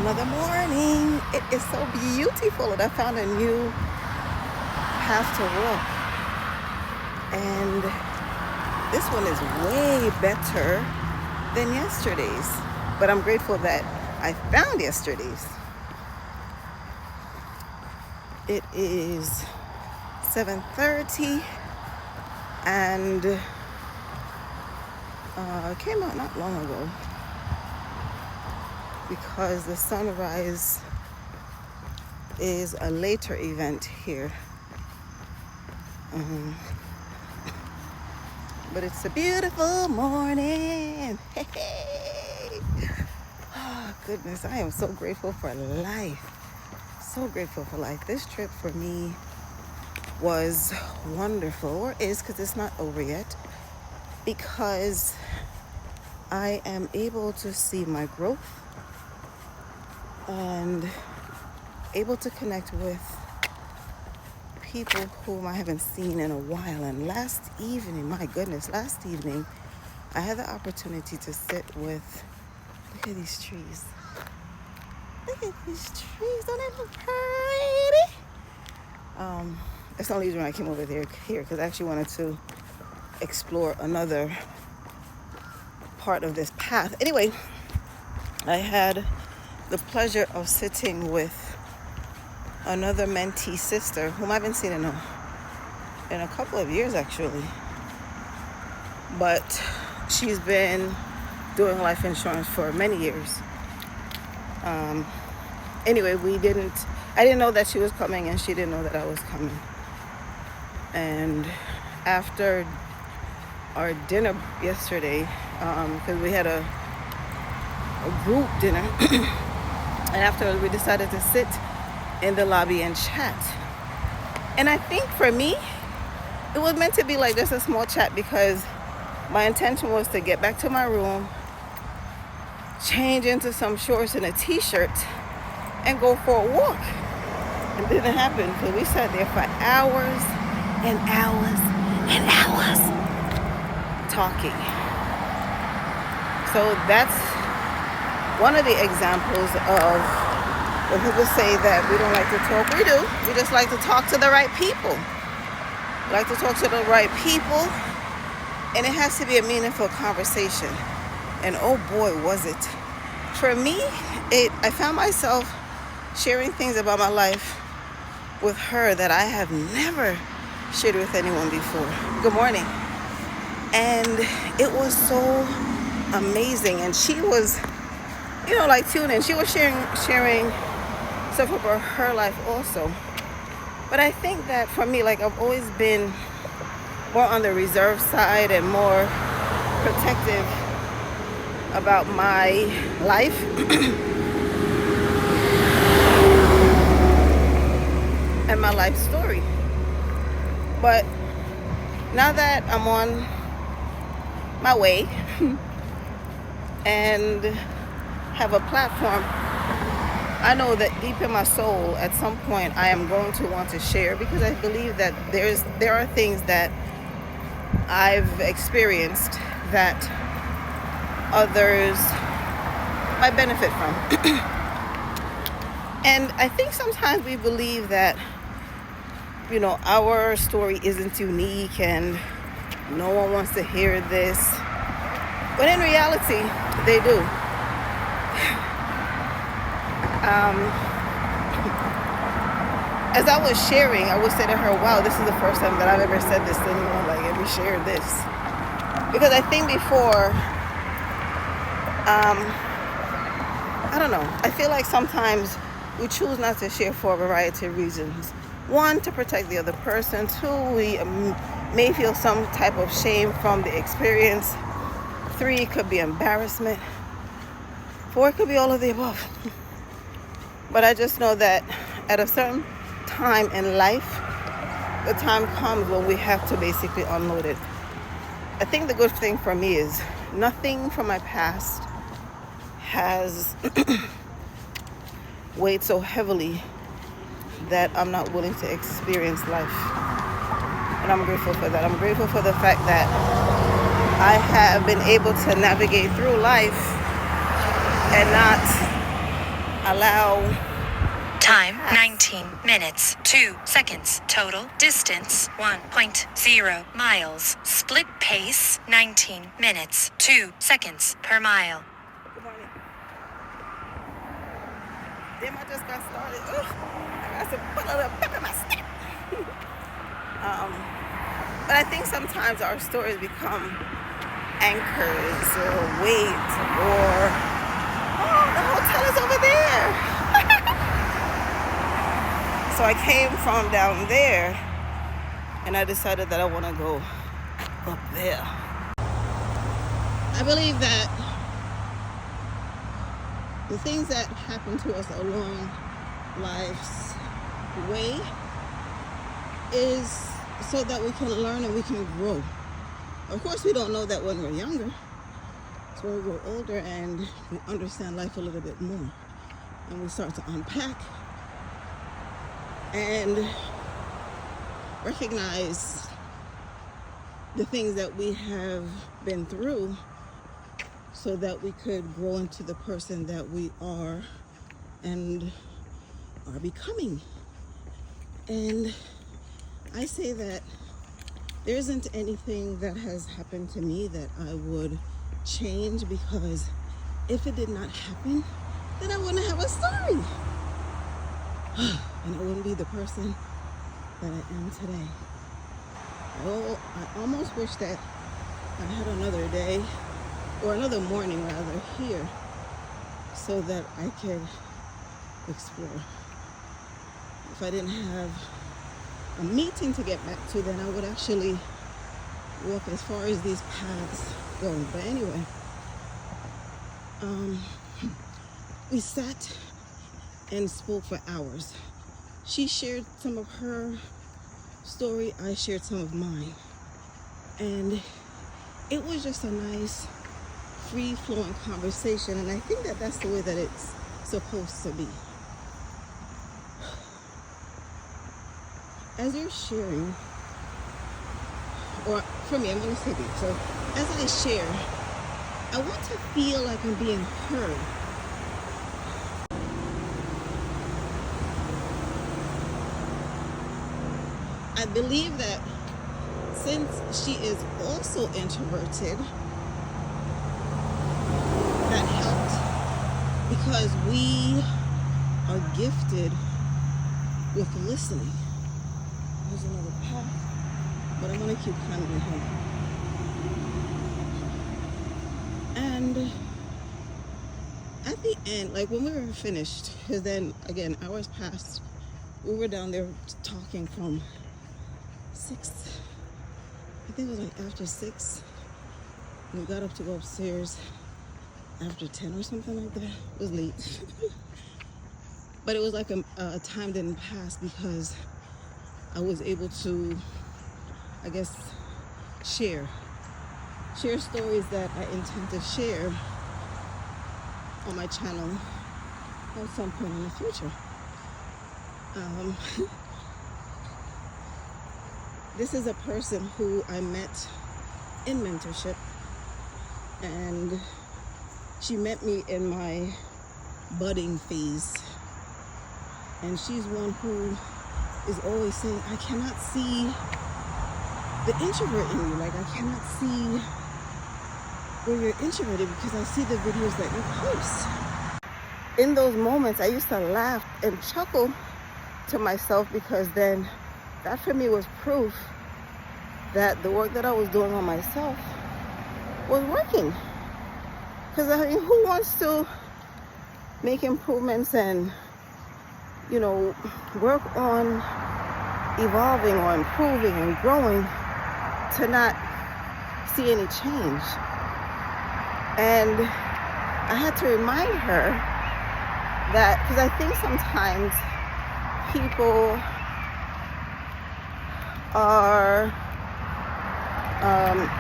Another morning. It is so beautiful, and I found a new path to walk. And this one is way better than yesterday's. But I'm grateful that I found yesterday's. It is 7:30, and it came out not long ago because the sunrise is a later event here. But it's a beautiful morning. Hey. Oh, goodness, I am so grateful for life. So grateful for life. This trip for me was wonderful, or is, because it's not over yet, because I am able to see my growth and able to connect with people whom I haven't seen in a while. And last evening, I had the opportunity to sit with, look at these trees. Look at these trees, don't they look pretty? That's the only reason I came over here because I actually wanted to explore another part of this path. Anyway, I had the pleasure of sitting with another mentee sister whom I haven't seen in a couple of years actually. But she's been doing life insurance for many years. Anyway, I didn't know that she was coming, and she didn't know that I was coming. And after our dinner yesterday, because we had a group dinner, and afterwards we decided to sit in the lobby and chat. And I think for me, it was meant to be like just a small chat, because my intention was to get back to my room, change into some shorts and a t-shirt, and go for a walk. It didn't happen, because we sat there for hours and hours and hours talking. So that's one of the examples of when people say that we don't like to talk. We do. We just like to talk to the right people. We like to talk to the right people, and it has to be a meaningful conversation. And oh boy, was it. For me, I found myself sharing things about my life with her that I have never shared with anyone before. Good morning. And it was so amazing. And she was, like tuned in. She was sharing stuff about her life also. But I think that for me, like, I've always been more on the reserve side and more protective about my life. And my life story. But now that I'm on my way and have a platform, I know that deep in my soul, at some point, I am going to want to share, because I believe that there are things that I've experienced that others might benefit from. And I think sometimes we believe that, our story isn't unique and no one wants to hear this. But in reality, they do. As I was sharing, I would say to her, wow, this is the first time that I've ever said this to anyone, like, ever shared this. Because I think before, I don't know, I feel like sometimes we choose not to share for a variety of reasons. One, to protect the other person. Two, we may feel some type of shame from the experience. Three, it could be embarrassment. Four, it could be all of the above. But I just know that at a certain time in life, the time comes when we have to basically unload it. I think the good thing for me is nothing from my past has weighed so heavily that I'm not willing to experience life. And I'm grateful for that. I'm grateful for the fact that I have been able to navigate through life and not allow time 19 minutes 2 seconds, total distance 1.0 miles, split pace 19 minutes 2 seconds per mile. Good morning. Damn, I just got started. Ugh, I got to put a little pep in my step. But I think sometimes our stories become anchors or weights or, oh, the hotel is over there. So I came from down there and I decided that I want to go up there. I believe that the things that happen to us along life's way is so that we can learn and we can grow. Of course, we don't know that when we're younger. It's when we grow older and we understand life a little bit more. And we start to unpack and recognize the things that we have been through so that we could grow into the person that we are and are becoming. And I say that there isn't anything that has happened to me that I would change, because if it did not happen, then I wouldn't have a story. And I wouldn't be the person that I am today. Oh, I almost wish that I had another day, or another morning rather, here, so that I could explore. If I didn't have a meeting to get back to, then I would actually walk as far as these paths go. But anyway, we sat and spoke for hours. She shared some of her story, I shared some of mine, and it was just a nice free-flowing conversation, and I think that that's the way that it's supposed to be. As you're sharing, or for me, I'm going to say this. So as I share, I want to feel like I'm being heard. I believe that since she is also introverted, that helped, because we are gifted with listening. There's another path, but I'm going to keep climbing ahead. And at the end, like when we were finished, because then again, hours passed, we were down there talking from 6, I think it was like after 6. We got up to go upstairs after 10 or something like that. It was late. But it was like a time didn't pass, because I was able to, I guess, share stories that I intend to share on my channel at some point in the future. This is a person who I met in mentorship, and she met me in my budding phase, and she's one who is always saying, I cannot see the introvert in you. Like, I cannot see where you're introverted because I see the videos that you post. In those moments, I used to laugh and chuckle to myself, because then that for me was proof that the work that I was doing on myself was working. Because I mean, who wants to make improvements and, you know, work on evolving or improving and growing to not see any change? And I had to remind her that, because I think sometimes people are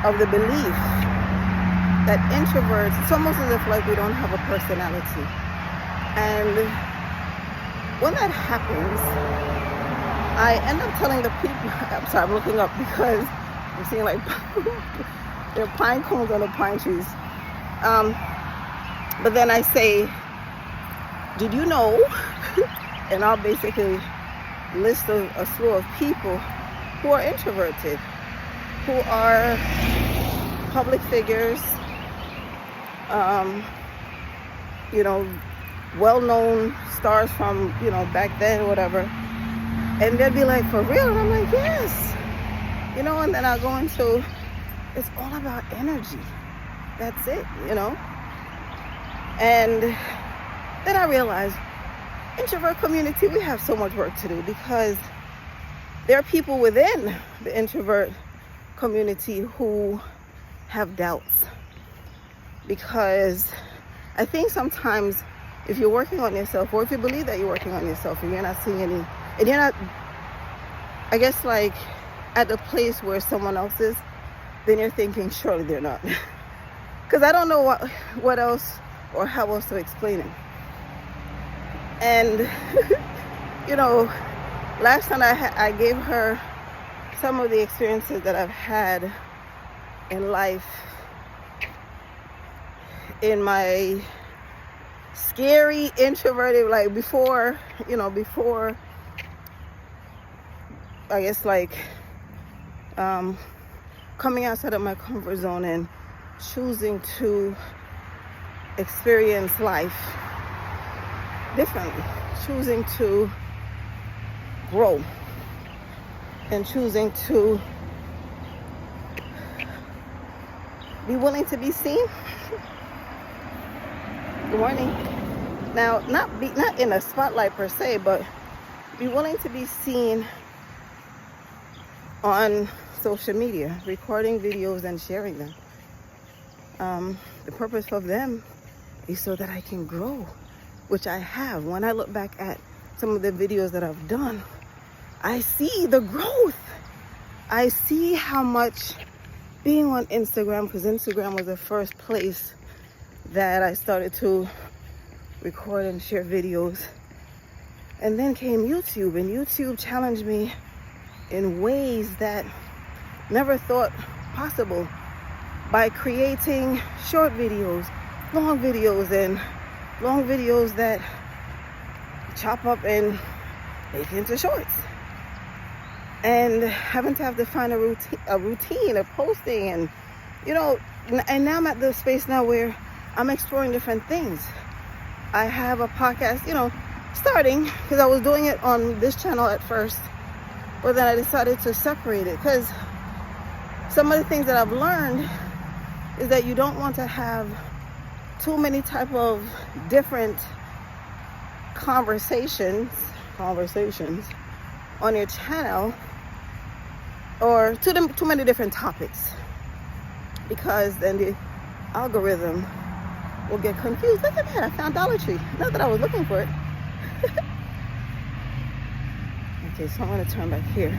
of the belief that introverts, it's almost as if like we don't have a personality. And when that happens, I end up telling the people, I'm sorry, I'm looking up because I'm seeing like there are pine cones on the pine trees. But then I say did you know? And I'll basically list a slew of people who are introverted, who are public figures, well-known stars from, back then or whatever. And they'd be like, for real? And I'm like, yes. And then I'll go into, it's all about energy. That's it, And then I realized, introvert community, we have so much work to do, because there are people within the introvert community who have doubts. Because I think sometimes if you're working on yourself, or if you believe that you're working on yourself and you're not seeing any, and you're not, I guess, like at the place where someone else is, then you're thinking, surely they're not. Because I don't know what else or how else to explain it. And, last time I gave her some of the experiences that I've had in life in my scary introverted, like before I guess, like coming outside of my comfort zone and choosing to experience life differently, choosing to grow, and choosing to be willing to be seen. Good morning. Now, not in a spotlight per se, but be willing to be seen on social media, recording videos and sharing them. The purpose of them is so that I can grow, which I have. When I look back at some of the videos that I've done, I see the growth. I see how much being on Instagram, because Instagram was the first place that I started to record and share videos. And then came YouTube, and YouTube challenged me in ways that never thought possible, by creating short videos, long videos, and long videos that chop up and make into shorts. And having to have to find a routine of posting, and and now I'm at the space now where I'm exploring different things. I have a podcast, starting, because I was doing it on this channel at first, but then I decided to separate it, because some of the things that I've learned is that you don't want to have too many type of different conversations on your channel, or too many different topics, because then the algorithm will get confused. Look at that, I found Dollar Tree. Not that I was looking for it. Okay, so I'm going to turn back here.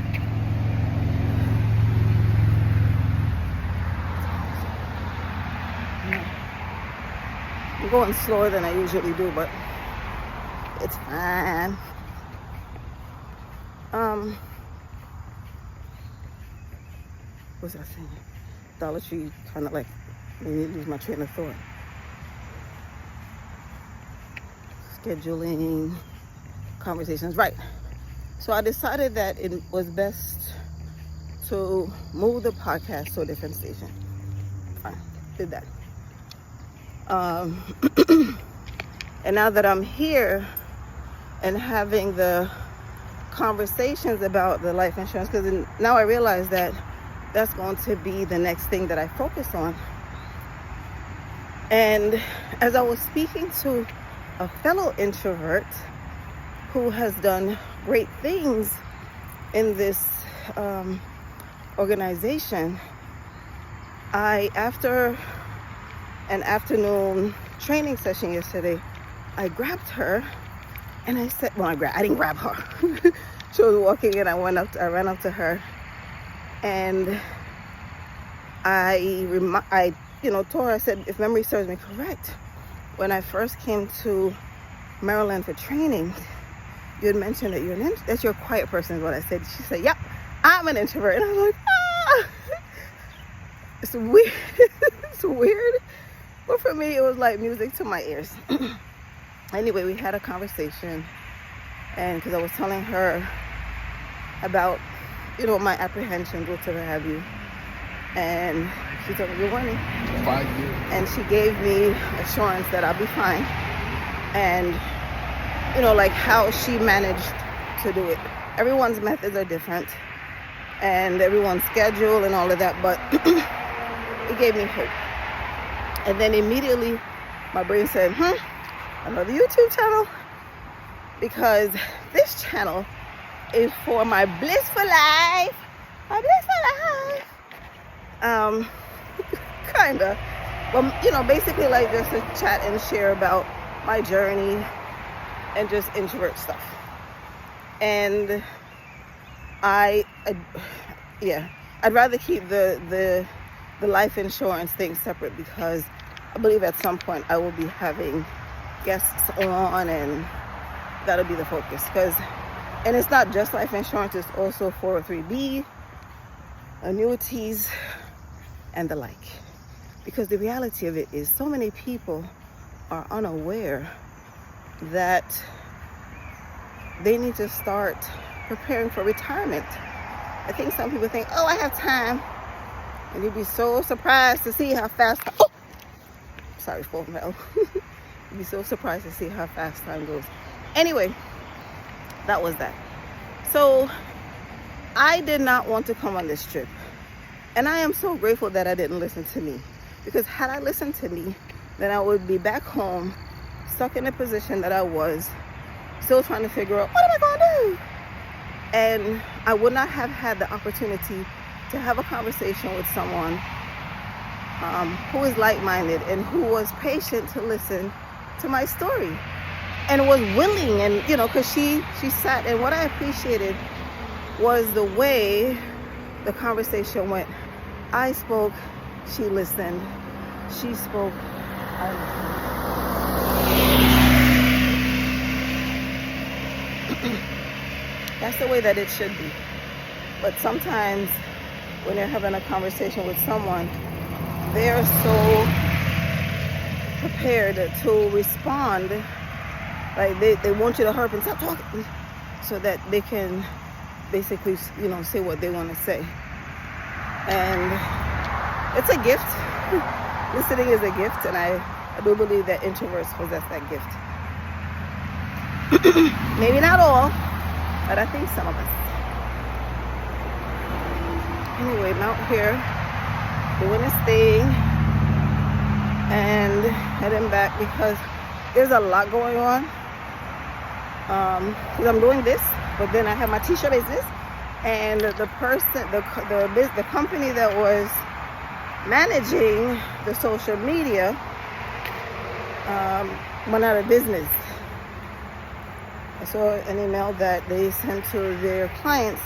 I'm going slower than I usually do, but it's fine. What's I saying? Dollar Tree kind of like made me lose my train of thought. Scheduling, conversations, right. So I decided that it was best to move the podcast to a different station. Fine, did that. And now that I'm here and having the conversations about the life insurance, because now I realize that that's going to be the next thing that I focus on. And as I was speaking to a fellow introvert who has done great things in this organization, after an afternoon training session yesterday, I grabbed her and I said, I didn't grab her. She was walking in, I ran up to her, and I told her, I said, if memory serves me correct, when I first came to Maryland for training, you had mentioned that that you're a quiet person is what I said. She said, yep, I'm an introvert. And I was like, it's weird. It's weird. But for me, it was like music to my ears. Anyway, we had a conversation, and because I was telling her about, my apprehensions, whatever have you, and she told me, good morning. 5 years. And she gave me assurance that I'll be fine. And, like how she managed to do it. Everyone's methods are different, and everyone's schedule and all of that, but it gave me hope. And then immediately my brain said, another YouTube channel, because this channel is for my blissful life. My blissful life. Kinda. But basically like just to chat and share about my journey and just introvert stuff. And I'd rather keep the life insurance thing separate, because I believe at some point I will be having guests on, and that'll be the focus. And it's not just life insurance, it's also 403b, annuities, and the like. Because the reality of it is so many people are unaware that they need to start preparing for retirement. I think some people think, I have time. And you'd be so surprised to see how fast, sorry, phone fell. You'd be so surprised to see how fast time goes. Anyway, that was that. So I did not want to come on this trip. And I am so grateful that I didn't listen to me. Because had I listened to me, then I would be back home, stuck in the position that I was, still trying to figure out, what am I going to do? And I would not have had the opportunity to have a conversation with someone who is like-minded and who was patient to listen to my story and was willing, and because she sat, and what I appreciated was the way the conversation went. I spoke, she listened, she spoke, I listened. That's the way that it should be. But sometimes when you're having a conversation with someone, they're so prepared to respond, like they want you to hurry up and stop talking so that they can basically, say what they want to say. And it's a gift. Listening is a gift, and I do believe that introverts possess that gift. Maybe not all, but I think some of us. Anyway, I'm out here doing this thing and heading back because there's a lot going on. Because I'm doing this, but then I have my t-shirt business, and the company that was managing the social media went out of business. I saw an email that they sent to their clients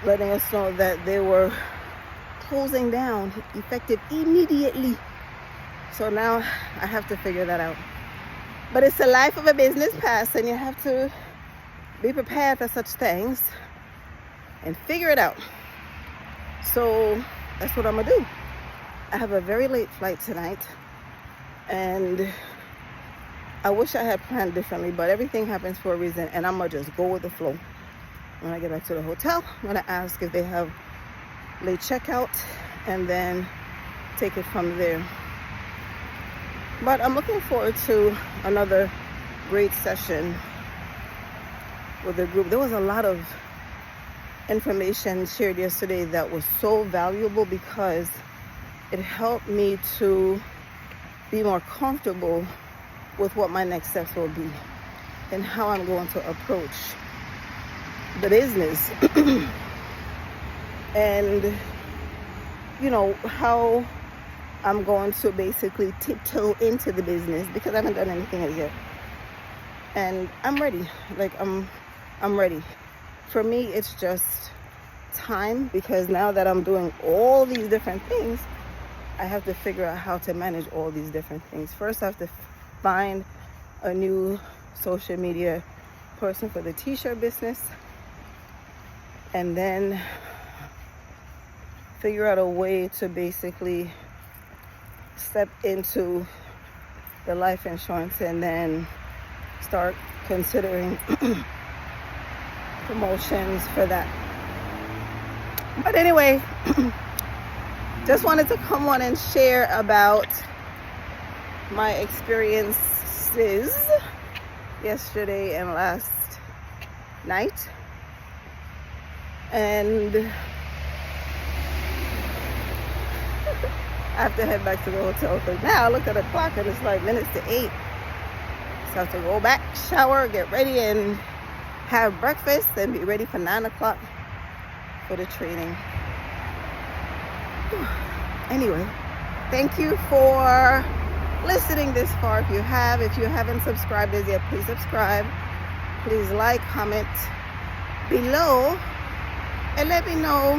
letting us know that they were closing down effective immediately. So now I have to figure that out. But it's the life of a business person. You have to be prepared for such things and figure it out. So that's what I'm gonna do. I have a very late flight tonight, and I wish I had planned differently, but everything happens for a reason, and I'm gonna just go with the flow. When I get back to the hotel, I'm gonna ask if they have late checkout and then take it from there. But I'm looking forward to another great session with the group. There was a lot of information shared yesterday that was so valuable because it helped me to be more comfortable with what my next steps will be and how I'm going to approach the business. And how I'm going to basically tiptoe into the business, because I haven't done anything as yet. And I'm ready. I'm ready. For me, it's just time, because now that I'm doing all these different things, I have to figure out how to manage all these different things. First, I have to find a new social media person for the t-shirt business, and then figure out a way to basically step into the life insurance and then start considering promotions for that. But anyway, just wanted to come on and share about my experiences yesterday and last night. And I have to head back to the hotel because now I look at the clock and it's like minutes to 8. So I have to go back, shower, get ready, and have breakfast and be ready for 9 o'clock for the training. Anyway, thank you for listening this far. If you haven't subscribed as yet, please subscribe. Please like, comment below, and let me know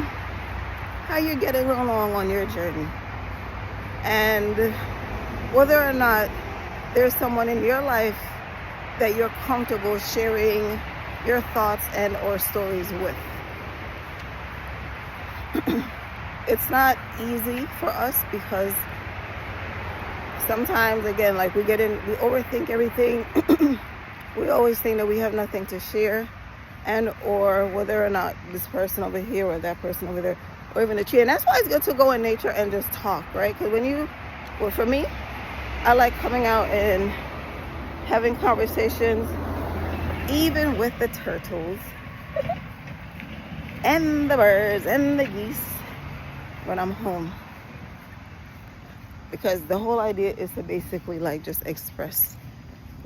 how you're getting along on your journey, and whether or not there's someone in your life that you're comfortable sharing your thoughts and or stories with. It's not easy for us because sometimes, again, like we overthink everything. We always think that we have nothing to share, and or whether or not this person over here or that person over there, or even the tree. And that's why it's good to go in nature and just talk, right? Because for me, I like coming out and having conversations, even with the turtles and the birds and the geese when I'm home. Because the whole idea is to basically like just express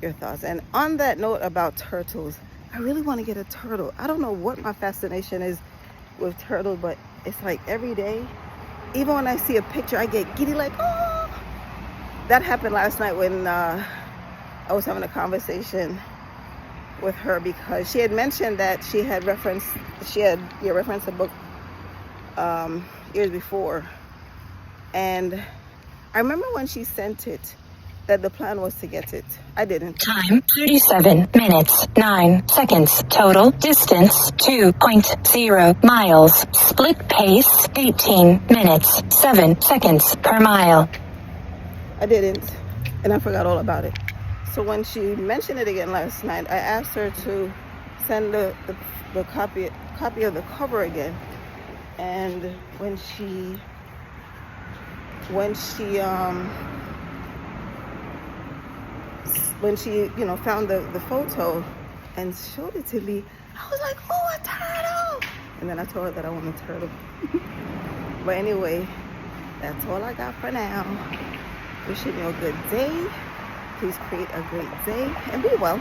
your thoughts. And on that note about turtles, I really want to get a turtle. I don't know what my fascination is with turtles, but it's like every day, even when I see a picture, I get giddy like, oh. That happened last night when I was having a conversation with her because she had mentioned that she had referenced a book years before. And I remember when she sent it, that the plan was to get it. I didn't. Time 37 minutes 9 seconds. Total distance 2.0 miles. Split pace 18 minutes 7 seconds per mile. I didn't, and I forgot all about it. So when she mentioned it again last night, I asked her to send the copy of the cover again. And when she found the photo and showed it to me, I was like, oh, a turtle. And then I told her that I want a turtle. But anyway, that's all I got for now. Wishing you a good day. Please create a great day and be well.